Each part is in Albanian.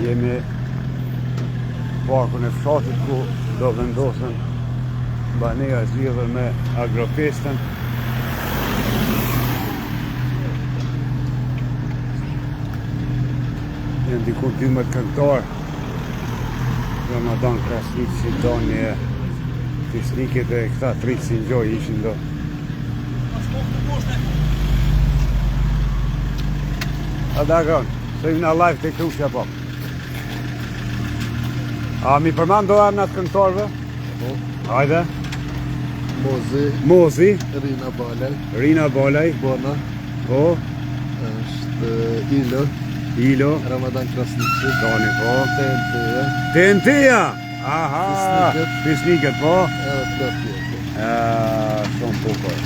Jemi parkun e fshatit ku do vendosen baneja zgjidhur me Agrofestën. Janë diku 12 këngëtar. Ramadan Krasniq që doni e fisnikit e këta 3 si ngjoj ishin do. A dakon, se na live të krushja po. A mi përmando në atë këngëtarve? Po. Hajde. Mozi, Rina Balaj, Bona, po, është Ilo, Ramadan Krasniq, doni po, TNT-ja, aha, fisniket po, edhe të tjerë. shumë bukur.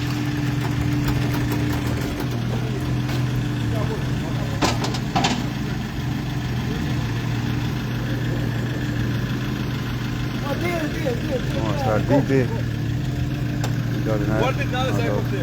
Është arditi. Guardi dove sei con te.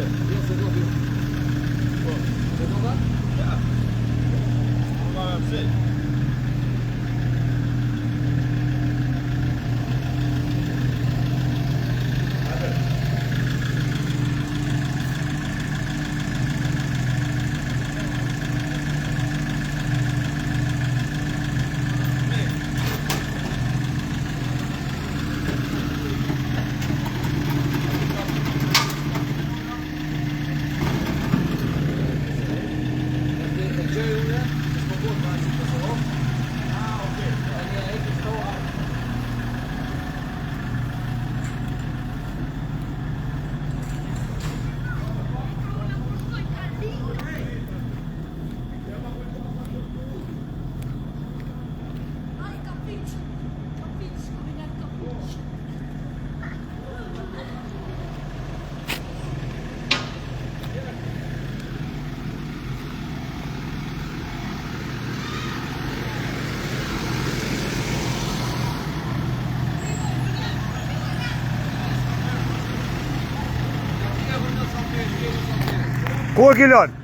Ku e kilon?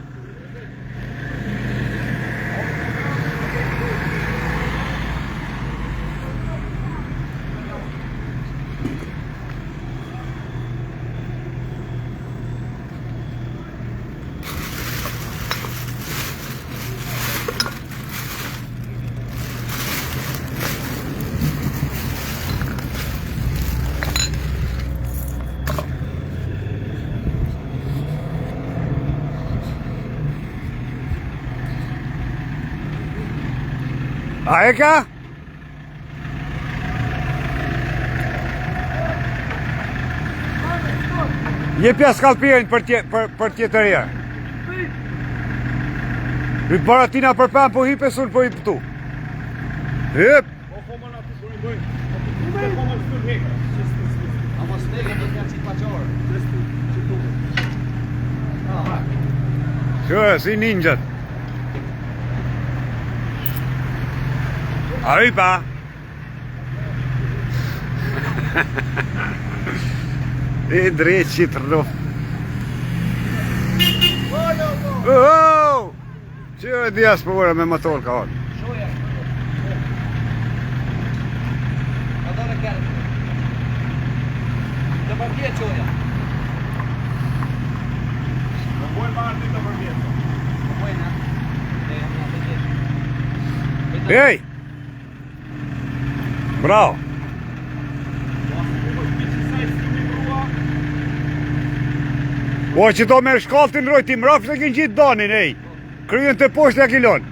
A e ka? Je pjesë skalpirin për tjetërja. Hy para tina për pëm, po hipe sun, po hip tu. Hyp! Kjo e si ninjat. Arriba! E drejt që të rro. Që e dhjas për ura me motor ka orë. Të përvjet qoja. Në bojnë marti të përvjet. Në bojnë, Ej! Bravo! O që do me shkalltin rojti mraf se kënë gjitë danin, ej! Kryen të poshtë ja kilon.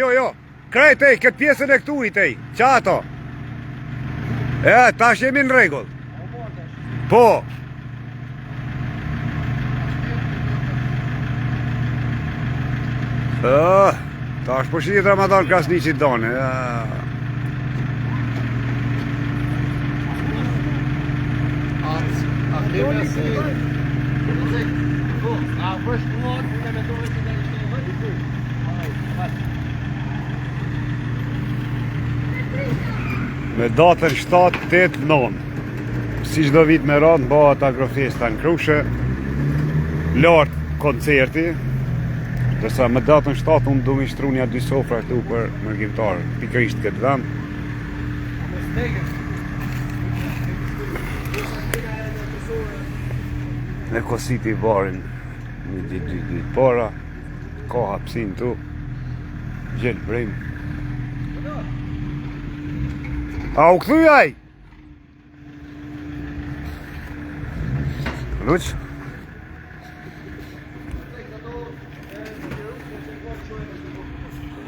Jo. Krejt ej, këtë pjesën e këturit ej, qa ato? Tash jemi në regull. Po. Tash po shitit Ramadan Krasniqit doni. Me datën 7-8-9. Si çdo vit me radhë bëhet Agrofesta në Krushe. Lart koncerti. Dërsa me datën 7 unë du mi shtru një 2 sofra këtu për mërgjimtarë, pikërisht këtë vend. Në kositi i barin një ditë para, ka hapsin tu, gjelë brim. A u këthuj aj? Luq?